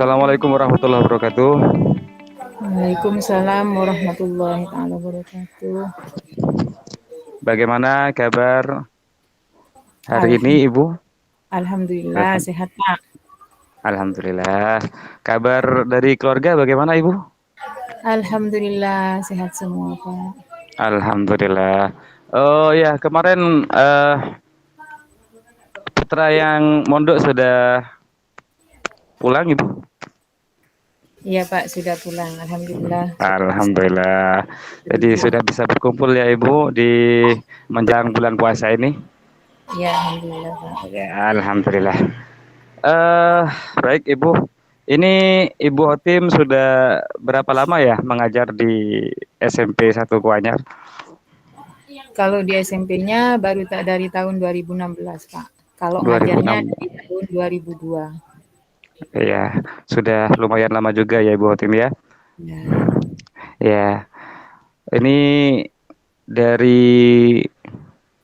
Assalamualaikum warahmatullahi wabarakatuh. Waalaikumsalam warahmatullahi taala wabarakatuh. Bagaimana kabar hari Alham ini, Ibu? Alhamdulillah Alham- sehat Pak. Alhamdulillah. Kabar dari keluarga bagaimana, Ibu? Alhamdulillah sehat semua Pak. Alhamdulillah. Oh ya, kemarin putra yang mondok sudah pulang, Ibu? Iya Pak sudah pulang. Alhamdulillah sudah bisa Alhamdulillah. Jadi berlibur. sudah bisa berkumpul ya, Ibu, di menjelang bulan puasa ini. Ya Alhamdulillah Pak. Ya, alhamdulillah. Eh, baik Ibu. Ini Ibu Hotim sudah berapa lama ya mengajar di SMP 1 Kuanyar? Kalau di SMP-nya baru tak dari tahun 2016 Pak. Kalau ngajarnya 2006. di tahun 2002. Ya, sudah lumayan lama juga ya Ibu Hotim ya. Ya. Ya, ini dari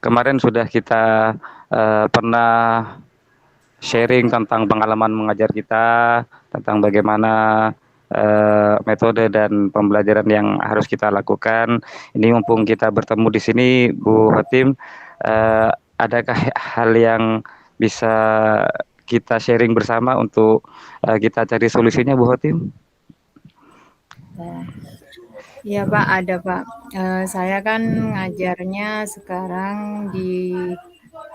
kemarin sudah kita pernah sharing tentang pengalaman mengajar kita, tentang bagaimana metode dan pembelajaran yang harus kita lakukan. Ini mumpung kita bertemu di sini, Bu Hatim, adakah hal yang bisa kita sharing bersama untuk kita cari solusinya, Bu Hatim? Iya Pak, ada Pak. Saya kan ngajarnya sekarang di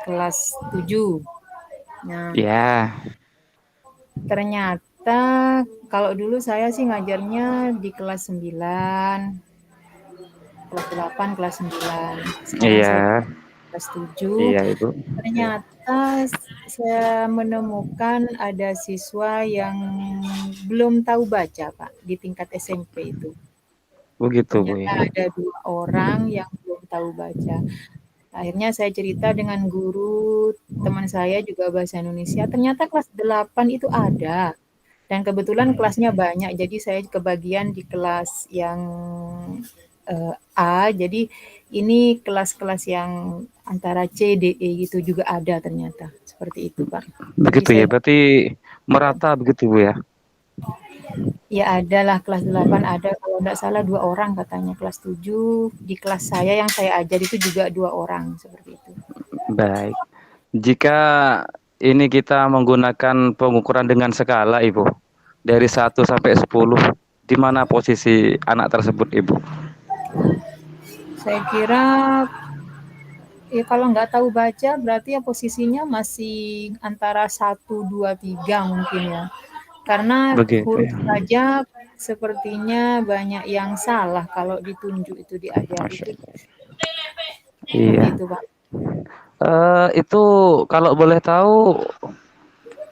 kelas 7. Nah, Ya, ternyata kalau dulu saya sih ngajarnya di kelas 9, kelas 8, kelas 9. Sekarang saya iya, kelas 7. iya Ibu. Ternyata saya menemukan ada siswa yang belum tahu baca, Pak, di tingkat SMP itu. Begitu Bu Ternyata ya. ada 2 orang yang belum tahu baca. Akhirnya saya cerita dengan guru teman saya juga bahasa Indonesia, ternyata kelas 8 itu ada. Dan kebetulan kelasnya banyak, jadi saya kebagian di kelas yang A. Jadi ini kelas-kelas yang antara C, D, E gitu juga ada ternyata. Seperti itu, Pak. Jadi Begitu ya, saya berarti merata begitu Bu ya. ya adalah kelas 8 ada kalau enggak salah 2 orang katanya, kelas 7 di kelas saya yang saya ajar itu juga 2 orang, seperti itu. Baik. Jika ini kita menggunakan pengukuran dengan skala, Ibu, dari 1 sampai 10, di mana posisi anak tersebut, Ibu? Saya kira ya kalau nggak tahu baca berarti ya posisinya masih antara 1, 2, 3 mungkin ya. Karena Begitu huruf ya. saja sepertinya banyak yang salah kalau ditunjuk itu diajari Masya itu Allah. seperti Iya. itu, Pak. Itu kalau boleh tahu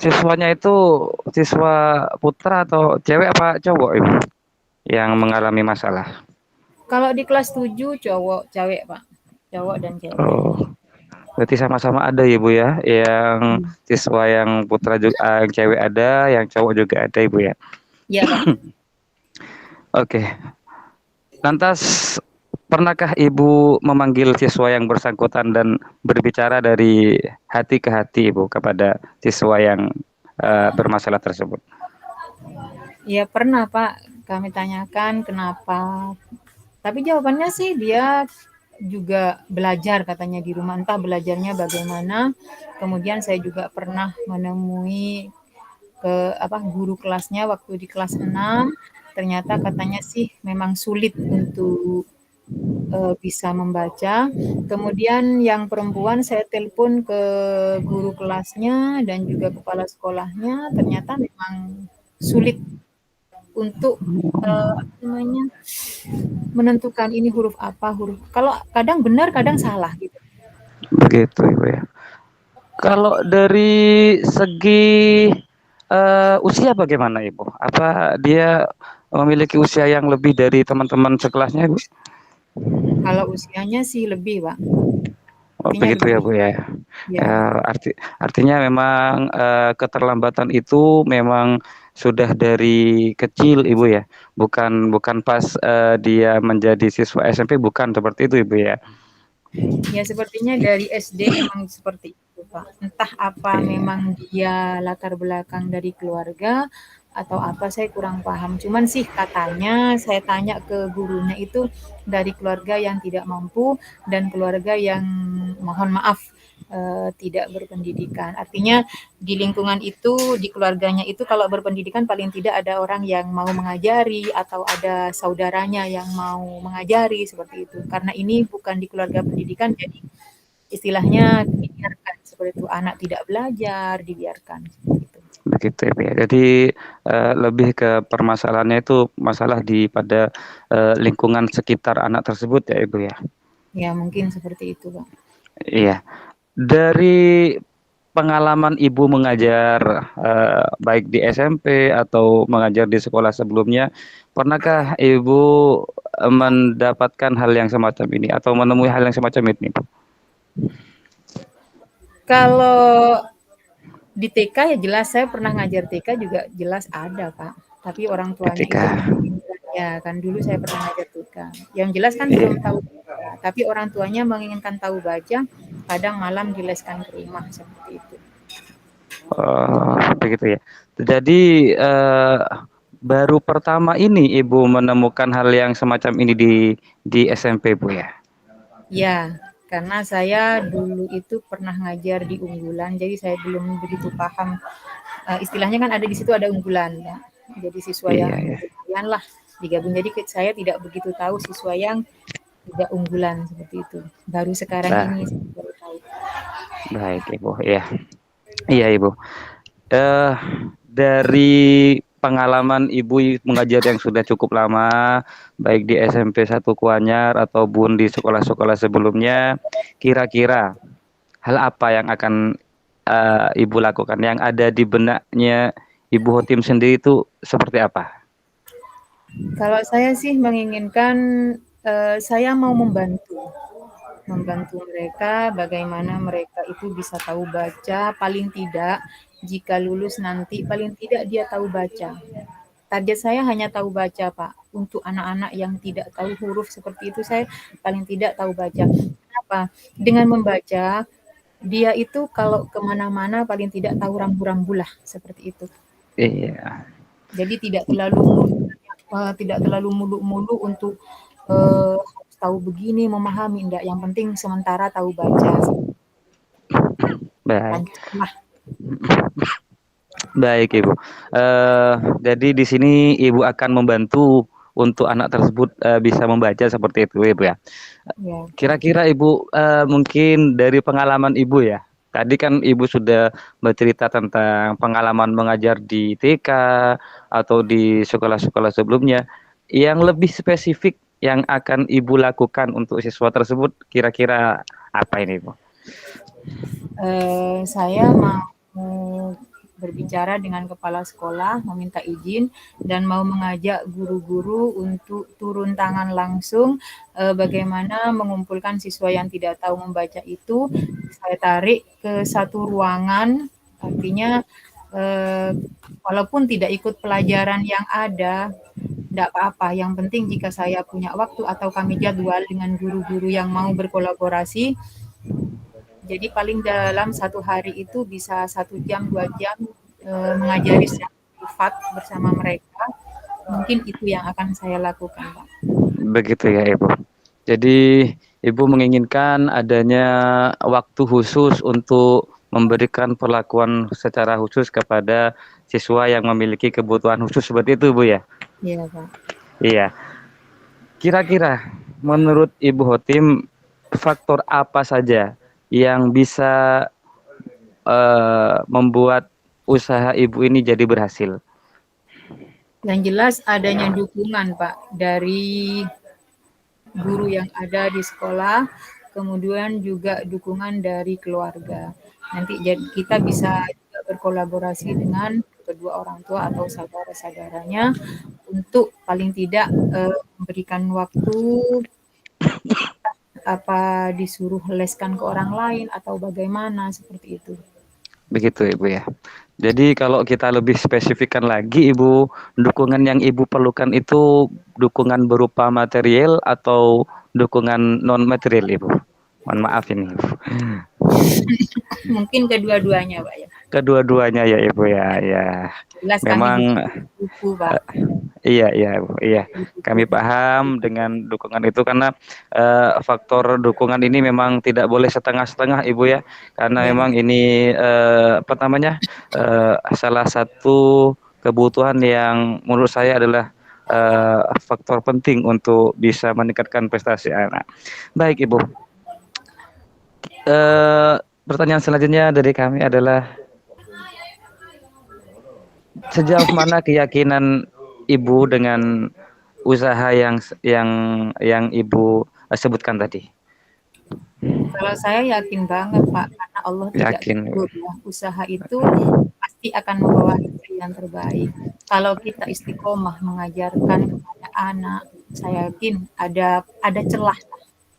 siswanya itu siswa putra atau cewek apa cowok, Ibu, yang mengalami masalah? Kalau di kelas 7 cowok, cewek, Pak. Cowok dan cewek. Oh, berarti sama-sama ada ya, Bu ya, yang Hmm. siswa yang putra juga, yang cewek ada, yang cowok juga ada, Ibu ya. Iya, Pak. Oke. Lantas, pernahkah Ibu memanggil siswa yang bersangkutan dan berbicara dari hati ke hati, Ibu, kepada siswa yang bermasalah tersebut? Iya pernah, Pak. Kami tanyakan kenapa. Tapi jawabannya sih dia juga belajar katanya di rumah, entah belajarnya bagaimana. Kemudian saya juga pernah menemui guru kelasnya waktu di kelas 6, ternyata katanya sih memang sulit untuk bisa membaca. Kemudian yang perempuan saya telepon ke guru kelasnya dan juga kepala sekolahnya, ternyata memang sulit untuk apa namanya menentukan ini huruf apa, huruf kalau kadang benar, kadang salah gitu. Begitu, Ibu ya. Kalau dari segi usia bagaimana, Ibu? Apa dia memiliki usia yang lebih dari teman-teman sekelasnya, Ibu? Kalau usianya sih lebih, Pak. Oh, Artinya begitu ya, lebih. Bu ya. Ya. Artinya memang keterlambatan itu memang sudah dari kecil, Ibu ya. Bukan bukan pas dia menjadi siswa SMP, bukan seperti itu, Ibu ya. Ya sepertinya dari SD memang seperti itu, Pak. Entah apa Iya. memang dia latar belakang dari keluarga, atau apa saya kurang paham. Cuman sih katanya saya tanya ke gurunya itu dari keluarga yang tidak mampu dan keluarga yang mohon maaf tidak berpendidikan. Artinya di lingkungan itu, di keluarganya itu kalau berpendidikan paling tidak ada orang yang mau mengajari atau ada saudaranya yang mau mengajari seperti itu. Karena ini bukan di keluarga pendidikan, jadi istilahnya dibiarkan seperti itu. Anak tidak belajar, dibiarkan seperti itu. Begitu ya, Bu, ya. Jadi lebih ke permasalahannya itu masalah pada lingkungan sekitar anak tersebut ya, Ibu ya. Ya mungkin seperti itu, Pak. Iya. Dari pengalaman Ibu mengajar baik di SMP atau mengajar di sekolah sebelumnya, pernahkah Ibu mendapatkan hal yang semacam ini atau menemui hal yang semacam ini, Bu? Kalau di TK ya jelas saya pernah ngajar TK juga jelas ada, Pak. Tapi orang tuanya Ketika itu menginginkan ya kan dulu saya pernah ngajar TK. Yang jelas kan belum iya. tahu baca, tapi orang tuanya menginginkan tahu baca, kadang malam dileskan ke rumah seperti itu. Begitu ya. Jadi, baru pertama ini Ibu menemukan hal yang semacam ini di SMP, Bu, ya? Ya, karena saya dulu itu pernah ngajar di unggulan, jadi saya belum begitu paham. Istilahnya kan ada di situ ada unggulan, ya. Jadi siswa Iya yang ya. lumayan lah digabung. Jadi saya tidak begitu tahu siswa yang tidak unggulan seperti itu. Baru sekarang Bah ini saya baru tahu. baik, Ibu, iya. Iya, Ibu. Eh, dari pengalaman Ibu mengajar yang sudah cukup lama, baik di SMP 1 Kuanyar ataupun di sekolah-sekolah sebelumnya, kira-kira hal apa yang akan Ibu lakukan? Yang ada di benaknya Ibu Hotim sendiri itu seperti apa? Kalau saya sih menginginkan saya mau membantu mereka bagaimana mereka itu bisa tahu baca, paling tidak jika lulus nanti paling tidak dia tahu baca. Target saya hanya tahu baca, Pak. Untuk anak-anak yang tidak tahu huruf seperti itu saya paling tidak tahu baca. Kenapa? Dengan membaca dia itu kalau kemana-mana paling tidak tahu rambu-rambu lah seperti itu. Iya, Jadi tidak terlalu mulu-mulu untuk harus tahu begini, memahami, enggak. Yang penting sementara tahu baca. baik. Lanjutlah. Baik, Ibu. Jadi di sini Ibu akan membantu untuk anak tersebut bisa membaca seperti itu, Ibu ya. Ya, Pak. Kira-kira Ibu mungkin dari pengalaman Ibu ya. Tadi kan Ibu sudah bercerita tentang pengalaman mengajar di TK atau di sekolah-sekolah sebelumnya. Yang lebih spesifik yang akan Ibu lakukan untuk siswa tersebut kira-kira apa ini, Ibu? Saya mau berbicara dengan kepala sekolah, meminta izin dan mau mengajak guru-guru untuk turun tangan langsung bagaimana mengumpulkan siswa yang tidak tahu membaca itu. Saya tarik ke satu ruangan, artinya walaupun tidak ikut pelajaran yang ada, tidak apa-apa. Yang penting jika saya punya waktu atau kami jadwal dengan guru-guru yang mau berkolaborasi, jadi paling dalam satu hari itu bisa 1 jam, 2 jam mengajari secara privat bersama mereka. Mungkin itu yang akan saya lakukan, Pak. Begitu ya, Ibu. Jadi Ibu menginginkan adanya waktu khusus untuk memberikan perlakuan secara khusus kepada siswa yang memiliki kebutuhan khusus seperti itu, Bu ya? Iya, Pak. Iya. Kira-kira menurut Ibu Hotim faktor apa saja yang bisa membuat usaha Ibu ini jadi berhasil? Yang jelas adanya dukungan, Pak, dari guru yang ada di sekolah, kemudian juga dukungan dari keluarga. Nanti kita bisa juga berkolaborasi dengan kedua orang tua atau saudara-saudaranya untuk paling tidak memberikan waktu apa disuruh leskan ke orang lain atau bagaimana seperti itu. Begitu Ibu ya. Jadi kalau kita lebih spesifikkan lagi Ibu, dukungan yang Ibu perlukan itu dukungan berupa material atau dukungan non material Ibu? Mohon maaf ini Ibu. Mungkin kedua-duanya, Pak ya. kedua-duanya ya Ibu ya, ya. Jelas kami Memang butuh buku, Pak. iya iya Bu, iya. Kami butuh Kami paham dengan dukungan itu karena faktor dukungan ini memang tidak boleh setengah-setengah Ibu ya. Karena ya. memang ini apa namanya? Salah satu kebutuhan yang menurut saya adalah faktor penting untuk bisa meningkatkan prestasi anak. Baik Ibu. Eh, Pertanyaan selanjutnya dari kami adalah sejauh mana keyakinan Ibu dengan usaha yang Ibu sebutkan tadi? Kalau saya yakin banget, Pak, karena Allah tidak Yakin. tidur ya. Usaha itu pasti akan membawa hasil yang terbaik. Kalau kita istiqomah mengajarkan kepada anak, saya yakin ada celah.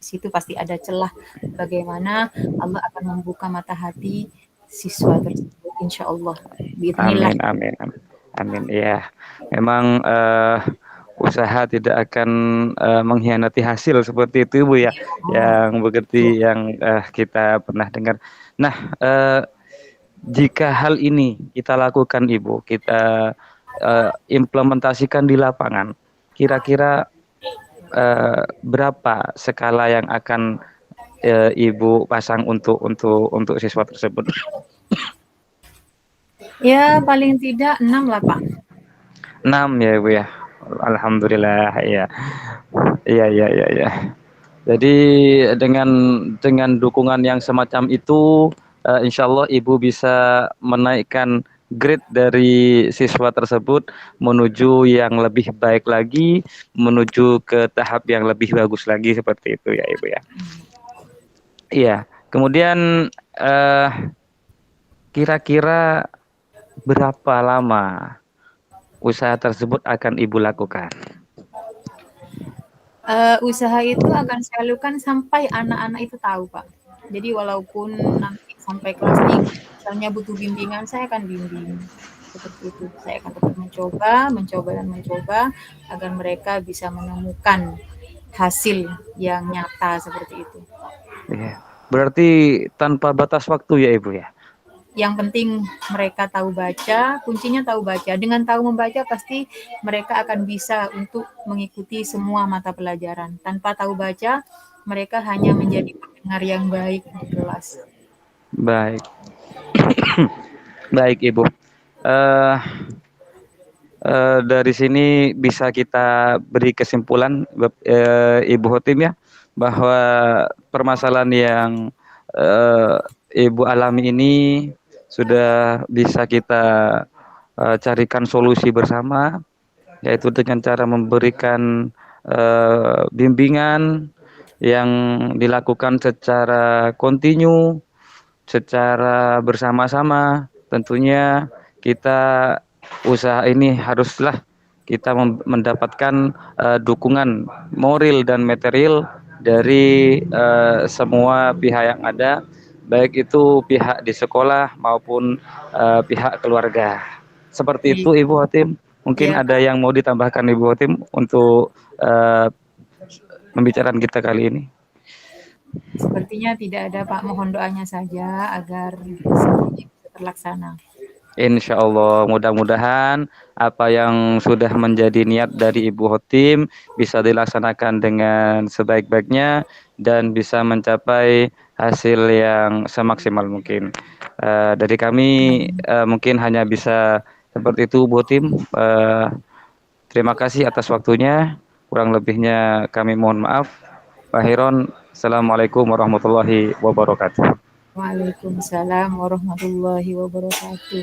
Di situ pasti ada celah bagaimana Allah akan membuka mata hati siswa tersebut insya Allah. Bismillah. Amin amin amin. Amin. Ya, memang usaha tidak akan mengkhianati hasil seperti itu Bu ya, yang Betul. begitu yang kita pernah dengar. Nah, jika hal ini kita lakukan Ibu, kita implementasikan di lapangan, kira-kira berapa skala yang akan Ibu pasang untuk siswa tersebut? Ya paling tidak 6 lah Pak. 6 ya Ibu ya. Alhamdulillah ya. Iya iya iya iya. Jadi dengan dukungan yang semacam itu, insya Allah Ibu bisa menaikkan grade dari siswa tersebut menuju yang lebih baik lagi, menuju ke tahap yang lebih bagus lagi seperti itu ya Ibu ya. Iya. Kemudian kira-kira berapa lama usaha tersebut akan Ibu lakukan? Usaha itu akan saya lakukan sampai anak-anak itu tahu Pak. Jadi walaupun nanti sampai kelas 3 misalnya butuh bimbingan, saya akan bimbing. Seperti itu. Saya akan tetap mencoba, mencoba dan mencoba agar mereka bisa menemukan hasil yang nyata seperti itu. Iya. Berarti tanpa batas waktu ya Ibu ya? Yang penting mereka tahu baca, kuncinya tahu baca. Dengan tahu membaca pasti mereka akan bisa untuk mengikuti semua mata pelajaran. Tanpa tahu baca, mereka hanya menjadi pendengar yang baik di kelas. Baik. Baik Ibu. Eh dari sini bisa kita beri kesimpulan Ibu Hotim ya, bahwa permasalahan yang eh, Ibu alami ini sudah bisa kita carikan solusi bersama, yaitu dengan cara memberikan bimbingan yang dilakukan secara kontinu, secara bersama-sama. Tentunya kita usaha ini haruslah kita mendapatkan dukungan moral dan material dari semua pihak yang ada, baik itu pihak di sekolah maupun pihak keluarga. Seperti itu Ibu Hotim. Mungkin Ya, ada yang mau ditambahkan Ibu Hotim untuk pembicaraan kita kali ini. sepertinya tidak ada Pak. Mohon doanya saja agar semuanya bisa terlaksana. Insya Allah, mudah-mudahan apa yang sudah menjadi niat dari Ibu Hotim bisa dilaksanakan dengan sebaik-baiknya dan bisa mencapai hasil yang semaksimal mungkin. Dari kami mungkin hanya bisa seperti itu Bu Hotim. Terima kasih atas waktunya. Kurang lebihnya kami mohon maaf. Pak Heron, Assalamualaikum warahmatullahi wabarakatuh. Waalaikumsalam warahmatullahi wabarakatuh.